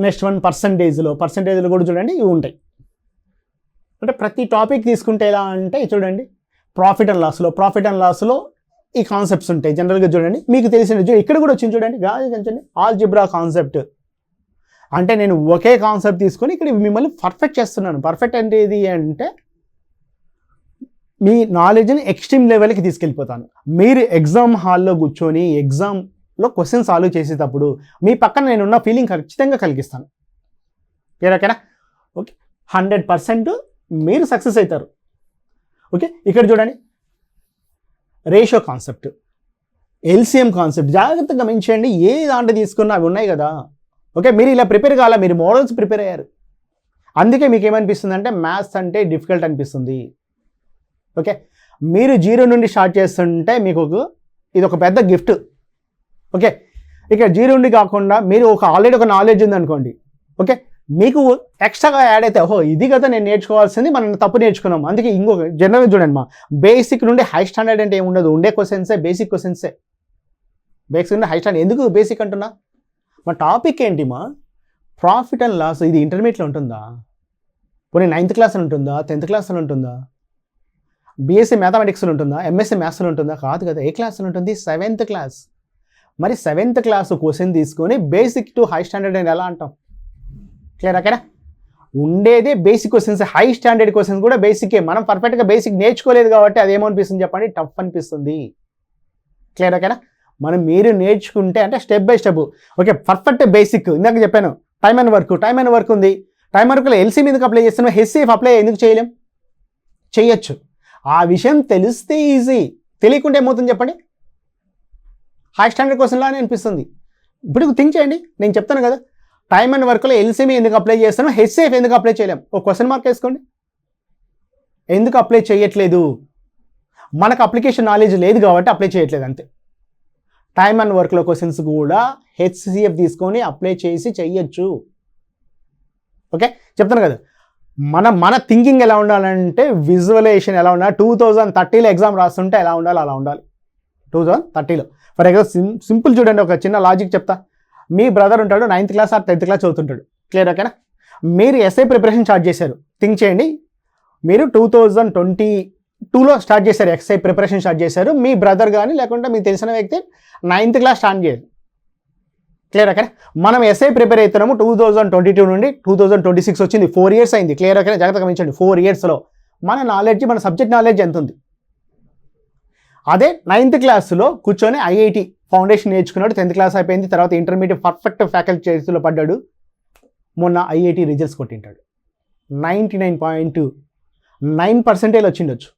నెక్స్ట్ వన్ పర్సంటేజ్లో కూడా చూడండి ఇవి ఉంటాయి. అంటే ప్రతి టాపిక్ తీసుకుంటే ఎలా అంటే చూడండి ప్రాఫిట్ అండ్ లాస్లో ఈ కాన్సెప్ట్స్ ఉంటాయి. జనరల్గా చూడండి మీకు తెలిసిన ఇక్కడ కూడా వచ్చింది చూడండి, గమనించండి ఆల్జిబ్రా కాన్సెప్ట్. అంటే నేను ఒకే కాన్సెప్ట్ తీసుకొని ఇక్కడ మిమ్మల్ని పర్ఫెక్ట్ చేస్తున్నాను. పర్ఫెక్ట్ అంటే ఏది అంటే మీ నాలెడ్జ్ని ఎక్స్ట్రీమ్ లెవెల్కి తీసుకెళ్ళిపోతాను. మీరు ఎగ్జామ్ హాల్లో కూర్చొని ఎగ్జామ్లో క్వశ్చన్స్ సాల్వ్ చేసేటప్పుడు మీ పక్కన నేనున్న ఫీలింగ్ ఖచ్చితంగా కలిగిస్తాను. ఓకేనా? ఓకే, 100% మీరు సక్సెస్ అవుతారు. ఓకే, ఇక్కడ చూడండి రేషియో కాన్సెప్ట్, ఎల్సిఎం కాన్సెప్ట్ జాగ్రత్తగా గమనించండి. ఏ దాంట్లో తీసుకున్నా అవి ఉన్నాయి కదా. ఓకే, మీరు ఇలా ప్రిపేర్ కావాలా, మీరు మోడల్స్ ప్రిపేర్ అయ్యారు. అందుకే మీకు ఏమనిపిస్తుంది అంటే మ్యాథ్స్ అంటే డిఫికల్ట్ అనిపిస్తుంది. ఓకే, మీరు 0 నుండి స్టార్ట్ చేస్తుంటే మీకు ఇది ఒక పెద్ద గిఫ్ట్. ఓకే, ఇక 0 నుండి కాకుండా మీరు ఆల్రెడీ ఒక నాలెడ్జ్ ఉందనుకోండి. ఓకే, మీకు ఎక్స్ట్రాగా యాడ్ అయితే ఓహో ఇది కదా నేను నేర్చుకోవాల్సింది, మనం తప్పు నేర్చుకున్నాం. అందుకే ఇంకొక జనరల్గా చూడండి బేసిక్ నుండి హై స్టాండర్డ్ అంటే ఏముండదు, ఉండే క్వశ్చన్సే బేసిక్ క్వశ్చన్సే. బేసిక్ నుండి హై స్టాండర్డ్ ఎందుకు బేసిక్ అంటున్నా, మా టాపిక్ ఏంటి ప్రాఫిట్ అండ్ లాస్. ఇది ఇంటర్మీడియట్లో ఉంటుందా, పోనీ 9th క్లాస్లో ఉంటుందా, 10th క్లాస్లో ఉంటుందా, బీఎస్సీ మ్యాథమెటిక్స్లో ఉంటుందా, ఎంఎస్సీ మ్యాథ్స్లో ఉంటుందా? కాదు కదా. ఏ క్లాస్లో ఉంటుంది? 7th class. మరి 7th క్లాస్ క్వశ్చన్ తీసుకొని బేసిక్ టు హై స్టాండర్డ్ అని ఎలా అంటాం? క్లియర్? ఓకేనా? ఉండేదే basic questions, high standard questions కూడా బేసికే. మనం పర్ఫెక్ట్గా బేసిక్ నేర్చుకోలేదు కాబట్టి అదేమనిపిస్తుంది చెప్పండి, టఫ్ అనిపిస్తుంది. క్లియర్? ఓకేనా? మీరు నేర్చుకుంటే అంటే step by step. Okay, perfect basic ఇందాక చెప్పాను. టైమ్ అండ్ వర్క్ ఉంది. టైమ్ అండ్ వర్క్లో ఎల్సీ మీదకి అప్లై చేస్తున్నాం, హెచ్సిఎఫ్ అప్లై ఎందుకు చేయలేం? చేయొచ్చు. ఆ విషయం తెలిస్తే ఈజీ, తెలియకుంటే ఏమవుతుంది చెప్పండి, హై స్టాండర్డ్ క్వశ్చన్ లానే అనిపిస్తుంది. ఇప్పుడు థింక్ చేయండి, నేను చెప్తాను కదా, టైమ్ అండ్ వర్క్లో ఎల్సీమీ ఎందుకు అప్లై చేస్తున్నాం, హెచ్సిఎఫ్ ఎందుకు అప్లై చేయలేం? ఒక క్వశ్చన్ మార్క్ వేసుకోండి. ఎందుకు అప్లై చేయట్లేదు? మనకు అప్లికేషన్ నాలెడ్జ్ లేదు కాబట్టి అప్లై చేయట్లేదు అంతే. టైమ్ అండ్ వర్క్లో క్వశ్చన్స్ కూడా హెచ్సిఎఫ్ తీసుకొని అప్లై చేసి చెయ్యొచ్చు. ఓకే, చెప్తాను కదా, మన థింకింగ్ ఎలా ఉండాలంటే విజువలైజేషన్ ఎలా ఉండాలి, 2030లో ఎగ్జామ్ రాస్తుంటే ఎలా ఉండాలి అలా ఉండాలి. 2030లో ఫర్ ఎగ్జాంపుల్ సింపుల్ చూడండి, ఒక చిన్న లాజిక్ చెప్తా. మీ బ్రదర్ ఉంటాడు 9th class or 10th class చదువుతుంటాడు. క్లియర్? ఓకేనా? మీరు ఎస్ఐ ప్రిపరేషన్ స్టార్ట్ చేశారు. థింక్ చేయండి, మీరు 2020 2లో స్టార్ట్ చేశారు, ఎక్సఐ ప్రిపరేషన్ స్టార్ట్ చేశారు. మీ బ్రదర్ కానీ లేకుంటే మీకు తెలిసిన వ్యక్తి 9th క్లాస్ స్టార్ట్ చేయాలి. క్లియర్ అక్కడ మనం ఎస్ఐ ప్రిపేర్ అవుతున్నాము 2022 నుండి 2026 వచ్చింది, 4 years అయింది. క్లియర్ అక్కడ జాగ్రత్తగా గమనించండి. 4 yearsలో మన నాలెడ్జ్, మన సబ్జెక్ట్ నాలెడ్జ్ ఎంత ఉంది? అదే 9th క్లాస్లో కూర్చొని ఐఐటి ఫౌండేషన్ నేర్చుకున్నాడు, 10th క్లాస్ అయిపోయింది, తర్వాత ఇంటర్మీడియట్ పర్ఫెక్ట్ ఫ్యాకల్టీ చేతిలో పడ్డాడు, మొన్న ఐఐటి రిజల్ట్స్ కొట్టింటాడు. 99.9% వచ్చిండొచ్చు.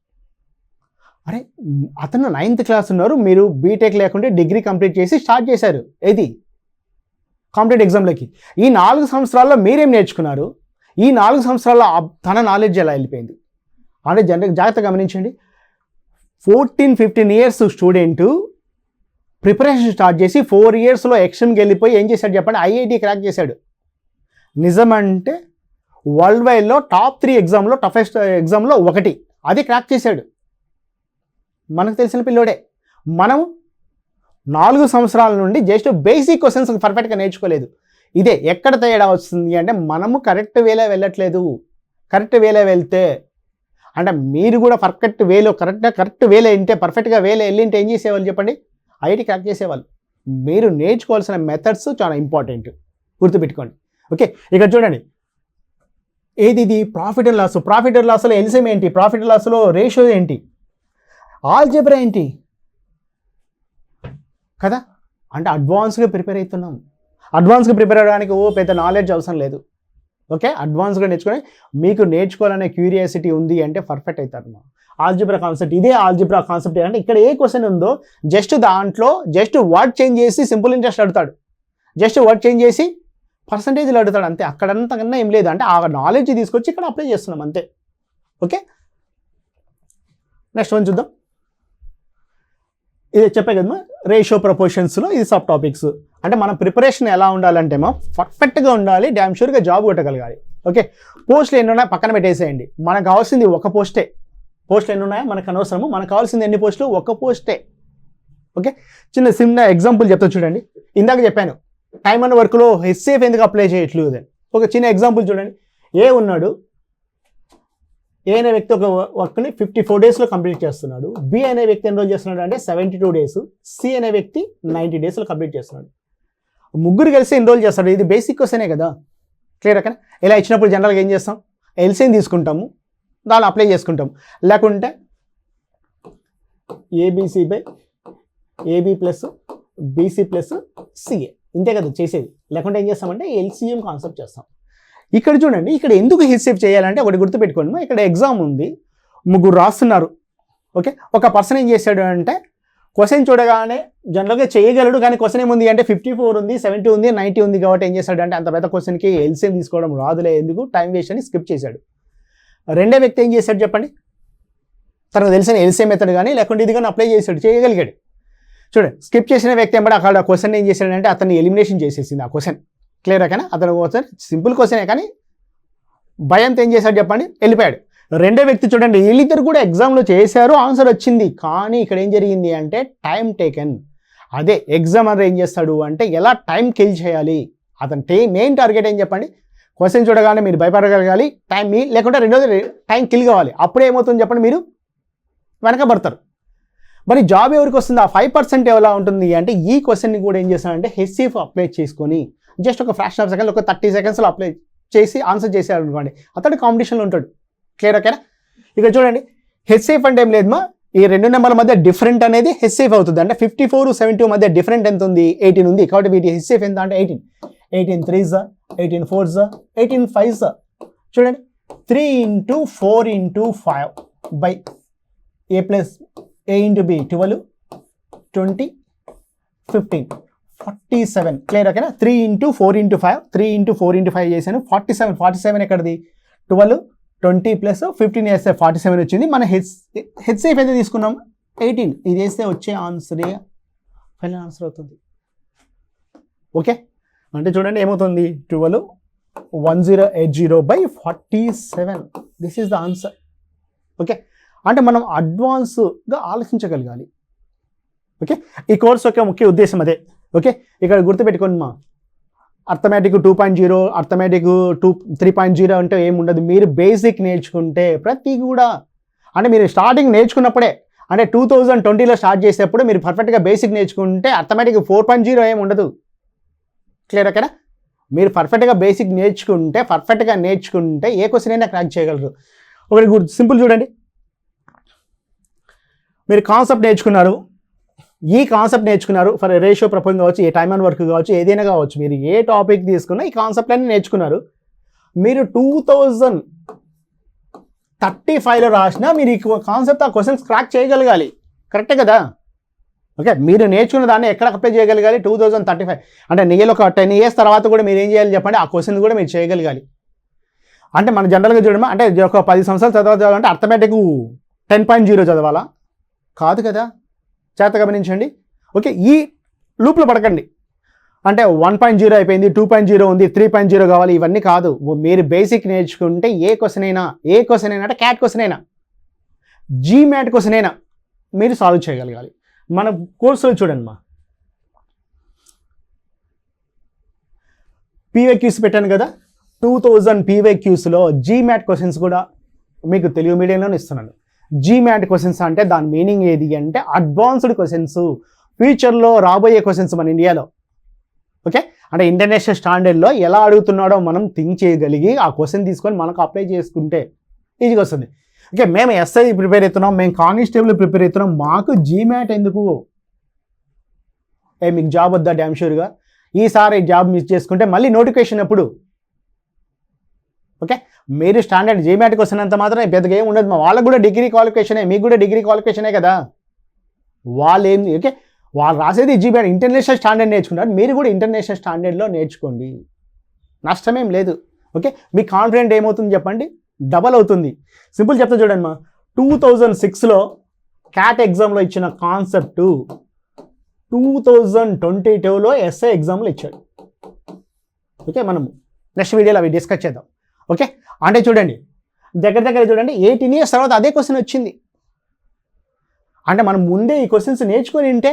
అరే అతను 9th క్లాస్ ఉన్నారు, మీరు బీటెక్ లేకుంటే డిగ్రీ కంప్లీట్ చేసి స్టార్ట్ చేశారు ఏది కాంపిటేటివ్ ఎగ్జామ్లకి. ఈ 4 సంవత్సరాల్లో మీరేం నేర్చుకున్నారు? ఈ 4 సంవత్సరాల్లో తన నాలెడ్జ్ ఎలా వెళ్ళిపోయింది అంటే జాగ్రత్తగా గమనించండి. 14-15 years స్టూడెంట్ ప్రిపరేషన్ స్టార్ట్ చేసి 4 yearsలో ఎగ్జామ్కి వెళ్ళిపోయి ఏం చేశాడు చెప్పండి? ఐఐటి క్రాక్ చేశాడు. నిజమంటే వరల్డ్ వైడ్లో టాప్ 3 ఎగ్జామ్లో టఫెస్ట్ ఎగ్జామ్లో ఒకటి, అది క్రాక్ చేశాడు. మనకు తెలిసిన పిల్లోడే. మనం 4 సంవత్సరాల నుండి జస్ట్ బేసిక్ క్వశ్చన్స్ పర్ఫెక్ట్గా నేర్చుకోలేదు. ఇదే ఎక్కడ తేడా వస్తుంది అంటే మనము కరెక్ట్ వేలో వెళ్ళట్లేదు. కరెక్ట్ వేలో వెళ్తే అంటే మీరు కూడా కరెక్ట్ వేలో వింటే, పర్ఫెక్ట్గా వేలో వెళ్ళింటే ఏం చేసేవాళ్ళు చెప్పండి? ఐఐటి క్రాక్ చేసేవాళ్ళు. మీరు నేర్చుకోవాల్సిన మెథడ్స్ చాలా ఇంపార్టెంట్, గుర్తుపెట్టుకోండి. ఓకే, ఇక్కడ చూడండి, ఏది ఇది profit and loss. Profit and లాస్లో ఎల్సిఎం ఏంటి? ప్రాఫిట్ అండ్ లాస్లో రేషియో ఏంటి? ఆల్జీబ్రా ఏంటి కదా? అంటే అడ్వాన్స్గా ప్రిపేర్ అవుతున్నాం. అడ్వాన్స్గా ప్రిపేర్ అవ్వడానికి పెద్ద నాలెడ్జ్ అవసరం లేదు. ఓకే, అడ్వాన్స్గా నేర్చుకొని మీకు నేర్చుకోవాలనే క్యూరియాసిటీ ఉంది అంటే పర్ఫెక్ట్ అవుతారు. ఆల్జీబ్రా కాన్సెప్ట్, ఇదే ఆల్జీబ్రా కాన్సెప్ట్. అంటే ఇక్కడ ఏ క్వశ్చన్ ఉందో దాంట్లో వర్డ్ చేంజ్ చేసి సింపుల్ ఇంట్రెస్ట్ అడుగుతాడు, వర్డ్ చేంజ్ చేసి పర్సంటేజ్లు అడుగుతాడు, అంతే. అక్కడంతకన్నా ఏం లేదు. అంటే ఆ నాలెడ్జ్ తీసుకొచ్చి ఇక్కడ అప్లై చేస్తున్నాం అంతే. ఓకే, నెక్స్ట్ వన్ చూద్దాం. ఇది చెప్పే కదమ్మా, రేషియో ప్రపోర్షన్స్లో ఇది సబ్ టాపిక్స్. అంటే మన ప్రిపరేషన్ ఎలా ఉండాలంటే పర్ఫెక్ట్గా ఉండాలి, డ్యామ్ షూర్గా జాబ్ కొట్టగలగాలి. ఓకే, పోస్టులు ఎన్ని ఉన్నాయో పక్కన పెట్టేసేయండి. మనకు కావాల్సింది ఒక పోస్టే. పోస్టులు ఎన్ని ఉన్నాయో మనకు అనవసరము, మనకు కావాల్సింది ఎన్ని పోస్టులు? ఒక పోస్టే. ఓకే, చిన్న ఎగ్జాంపుల్ చెప్తా చూడండి. ఇందాక చెప్పాను టైమ్ అండ్ వర్క్లో హెచ్సిఎఫ్ ఎందుకు అప్లై చేయట్లేదు అని. ఒక చిన్న ఎగ్జాంపుల్ చూడండి. ఏ ఉన్నాడు, ఏ అనే వ్యక్తి ఒక వర్క్ని 54 daysలో కంప్లీట్ చేస్తున్నాడు. బి అనే వ్యక్తి ఎన్రోల్ చేస్తున్నాడు అంటే 72 days. సి అనే వ్యక్తి 90 daysలో కంప్లీట్ చేస్తున్నాడు. ముగ్గురు కలిసి ఎన్రోల్ చేస్తాడు. ఇది బేసిక్ క్వశ్చనే కదా. క్లియర్ అక్కడ ఇలా ఇచ్చినప్పుడు జనరల్గా ఏం చేస్తాం? ఎల్సిఎం తీసుకుంటాము, దాన్ని అప్లై చేసుకుంటాం. లేకుంటే ABC by AB plus BC plus CA, ఇంతే కదా చేసేది. లేకుంటే ఏం చేస్తామంటే ఎల్సిఎం కాన్సెప్ట్ చేస్తాం. ఇక్కడ చూడండి, ఇక్కడ ఎందుకు హెచ్సిఎఫ్ చేయాలంటే ఒకటి గుర్తుపెట్టుకోండి. ఇక్కడ ఎగ్జామ్ ఉంది, ముగ్గురు రాస్తున్నారు. ఓకే, ఒక పర్సన్ ఏం చేశాడు అంటే క్వశ్చన్ చూడగానే జనరల్గా చేయగలడు, కానీ క్వశ్చన్ ఏముంది అంటే 54 ఉంది, 70 ఉంది, 90 ఉంది. కాబట్టి ఏం చేశాడు అంటే అంత పెద్ద క్వశ్చన్కి ఎల్సిఎం తీసుకోవడం రాదులే, ఎందుకు టైం వేస్ట్ అని స్కిప్ చేశాడు. రెండో వ్యక్తి ఏం చేశాడు చెప్పండి? తనకు తెలిసిన ఎల్సిఎం మెథడ్ కానీ లేకుంటే ఇది కానీ అప్లై చేశాడు, చేయగలిగాడు. చూడండి, స్కిప్ చేసిన వ్యక్తి ఏమంటే అక్కడ ఆ క్వశ్చన్ ఏం చేశాడంటే అతన్ని ఎలిమినేషన్ చేసేసింది ఆ క్వశ్చన్. క్లియర్ కానీ అతను క్వశ్చన్ సింపుల్ క్వశ్చనే, కానీ భయంతో ఏం చేశాడు చెప్పండి? వెళ్ళిపోయాడు. రెండో వ్యక్తి చూడండి, వీళ్ళిద్దరు కూడా ఎగ్జామ్లో చేశారు, ఆన్సర్ వచ్చింది, కానీ ఇక్కడ ఏం జరిగింది అంటే టైం టేకెన్. అదే ఎగ్జామర్ ఏం చేస్తాడు అంటే ఎలా టైం కిల్ చేయాలి, అతని మెయిన్ టార్గెట్ ఏం చెప్పండి? క్వశ్చన్ చూడగానే మీరు భయపడగలగాలి, టైం లేకుంటే రెండోది టైం కిల్ కావాలి. అప్పుడే ఏమవుతుంది చెప్పండి? మీరు వెనకబడతారు. మరి జాబ్ ఎవరికి వస్తుంది? ఆ 5% ఎలా ఉంటుంది అంటే ఈ క్వశ్చన్ని కూడా ఏం చేస్తానంటే హెచ్సిఎఫ్ అప్లై చేసుకొని జస్ట్ ఒక ఫ్రాక్షన్ ఆఫ్ సెకండ్, ఒక 30 secondsలో అప్లై చేసి ఆన్సర్ చేశారు అనుకోండి, అతడు కాంపిటీషన్లో ఉంటాడు. క్లియర్ ఓకేనా? ఇక్కడ చూడండి, హెచ్సిఎఫ్ అంటే ఏం లేదమ్మా, ఈ రెండు నెంబర్ల మధ్య డిఫరెంట్ అనేది హెచ్సిఎఫ్ అవుతుంది. అంటే 54, 70 మధ్య డిఫరెంట్ ఎంత ఉంది? 18 ఉంది. కాబట్టి వీటి హెచ్సిఎఫ్ ఎంత అంటే 18. 18 3s, 18 4s, 18 5s. చూడండి, 3 × 4 × 5 by a plus a × b 12, 20, 15, 47. Clear ఓకేనా? 3 × 4 × 5, 3 × 4 × 5 చేశాను. 47 ఎక్కడిది? 12, 20 ప్లస్ 15 వేస్తే 47 వచ్చింది. మన హెచ్సిఎఫ్ ఎంత తీసుకున్నాం? 18. ఇది వేస్తే వచ్చే ఆన్సరే ఫైనల్ ఆన్సర్ అవుతుంది. ఓకే, అంటే చూడండి ఏమవుతుంది? 12, 1080 by 47. This is the answer. Okay, అంటే మనం అడ్వాన్స్గా ఆలోచించగలగాలి. ఓకే, ఈ కోర్స్ యొక్క ముఖ్య ఉద్దేశం అదే. ఓకే, ఇక్కడ గుర్తుపెట్టుకోండి మా, అర్థమెటిక్ 2.0, అర్థమెటిక్ 3.0 అంటే ఏముండదు. మీరు బేసిక్ నేర్చుకుంటే ప్రతి కూడా అంటే మీరు స్టార్టింగ్ నేర్చుకున్నప్పుడే, అంటే 2020లో స్టార్ట్ చేసేటప్పుడు మీరు పర్ఫెక్ట్గా బేసిక్ నేర్చుకుంటే ఆటోమేటిక్గా 4.0 ఏమి ఉండదు. క్లియర్ ఓకేనా? మీరు పర్ఫెక్ట్గా బేసిక్ నేర్చుకుంటే ఏ క్వశ్చన్ అయినా క్రాక్ చేయగలరు. ఒకటి సింపుల్ చూడండి, మీరు కాన్సెప్ట్ నేర్చుకున్నారు, ఈ కాన్సెప్ట్ నేర్చుకున్నారు ఫర్ రేషియో ప్రపోజింగ్ కావచ్చు, ఏ టైమ్ అండ్ వర్క్ కావచ్చు, ఏదైనా కావచ్చు, మీరు ఏ టాపిక్ తీసుకున్నా ఈ కాన్సెప్ట్ అన్ని నేర్చుకున్నారు. మీరు 2035లో రాసినా మీరు ఈ కాన్సెప్ట్ ఆ క్వశ్చన్స్ క్రాక్ చేయగలగాలి. కరెక్టే కదా? ఓకే, మీరు నేర్చుకున్న దాన్ని ఎక్కడ అప్లై చేయగలగాలి? 2035 అంటే నియర్లీ ఒక 10 years తర్వాత కూడా మీరు ఏం చేయాలి చెప్పండి? ఆ క్వశ్చన్ కూడా మీరు చేయగలగాలి. అంటే మన జనరల్గా చూడమా, అంటే ఒక 10 సంవత్సరాలు చదవాలంటే అర్థమెటిక్ 10.0 చదవాలా? కాదు కదా, చేత గమనించండి. ఓకే, ఈ లూప్లో పడకండి. అంటే 1.0 అయిపోయింది, 2.0 ఉంది, 3.0 కావాలి, ఇవన్నీ కాదు. మీరు బేసిక్ నేర్చుకుంటే ఏ క్వశ్చన్ అయినా అంటే క్యాట్ క్వశ్చన్ అయినా, జీమ్యాట్ క్వశ్చన్ అయినా మీరు సాల్వ్ చేయగలగాలి. మన కోర్సులో చూడండి, మా పీవైక్యూస్ పెట్టాను కదా, 2000 పీవైక్యూస్లో జీమ్యాట్ క్వశ్చన్స్ కూడా మీకు తెలుగు మీడియంలోనే ఇస్తున్నాను. జీమ్యాట్ క్వశ్చన్స్ అంటే దాని మీనింగ్ ఏది అంటే అడ్వాన్స్డ్ క్వశ్చన్స్, ఫ్యూచర్లో రాబోయే క్వశ్చన్స్ మన ఇండియాలో. ఓకే, అంటే ఇంటర్నేషనల్ స్టాండర్డ్లో ఎలా అడుగుతున్నాడో మనం థింక్ చేయగలిగి ఆ క్వశ్చన్ తీసుకొని మనకు అప్లై చేసుకుంటే ఈజీగా వస్తుంది. ఓకే, మేము ఎస్ఐ ప్రిపేర్ అవుతున్నాం, మేము కానిస్టేబుల్ ప్రిపేర్ అవుతున్నాం, మాకు జీమ్యాట్ ఎందుకు? మీకు జాబ్ వద్దా? డ్యామ్ షూర్గా ఈసారి జాబ్ మిస్ చేసుకుంటే మళ్ళీ నోటిఫికేషన్ ఎప్పుడు? ఓకే, మీరు స్టాండర్డ్ జీమ్యాట్ క్వశ్చన్ అంత మాత్రం పెద్దగా ఏమి ఉండదు. వాళ్ళకు కూడా డిగ్రీ క్వాలిఫికేషనే, మీకు కూడా డిగ్రీ క్వాలిఫికేషనే కదా. ఓకే, వాళ్ళు రాసేది జీమ్యాట్ ఇంటర్నేషనల్ స్టాండర్డ్ నేర్చుకుంటారు, మీరు కూడా ఇంటర్నేషనల్ స్టాండర్డ్లో నేర్చుకోండి, నష్టమేం లేదు. ఓకే, మీ కాన్ఫిడెంట్ ఏమవుతుంది చెప్పండి? డబల్ అవుతుంది. సింపుల్ చెప్తా చూడండి, మా 2006లో క్యాట్ ఎగ్జామ్లో ఇచ్చిన కాన్సెప్ట్ 2022లో ఎస్ఐ ఎగ్జామ్లో ఇచ్చాడు. ఓకే, మనం నెక్స్ట్ వీడియోలో అవి డిస్కస్ చేద్దాం. ఓకే, అంటే చూడండి, దగ్గర చూడండి 18 years తర్వాత అదే క్వశ్చన్ వచ్చింది. అంటే మనం ముందే ఈ క్వశ్చన్స్ నేర్చుకొని ఉంటే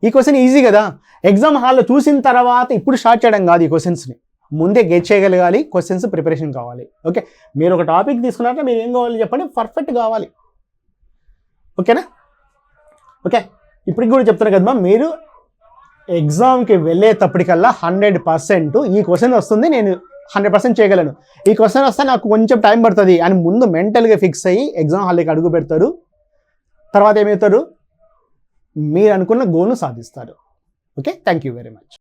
ఈ క్వశ్చన్ ఈజీ కదా. ఎగ్జామ్ హాల్లో చూసిన తర్వాత ఇప్పుడు స్టార్ట్ చేయడం కాదు, ఈ క్వశ్చన్స్ని ముందే గెట్ చేయగలగాలి, క్వశ్చన్స్ ప్రిపరేషన్ కావాలి. ఓకే, మీరు ఒక టాపిక్ తీసుకున్నాక మీరు ఏం కావాలి చెప్పండి? పర్ఫెక్ట్ కావాలి. ఓకేనా? ఓకే, ఇప్పటికి కూడా చెప్తాను కదమ్మా, మీరు ఎగ్జామ్కి వెళ్ళేటప్పటికల్లా 100% ఈ క్వశ్చన్ వస్తుంది, నేను 100% చేయగలను, ఈ క్వశ్చన్ వస్తే నాకు కొంచెం టైం పడుతుంది అని ముందు మెంటల్గా ఫిక్స్ అయ్యి ఎగ్జామ్ హాల్లోకి అడుగు పెడతారు. తర్వాత ఏమవుతారు? మీరు అనుకున్న గోల్ను సాధిస్తారు. Okay, thank you very much.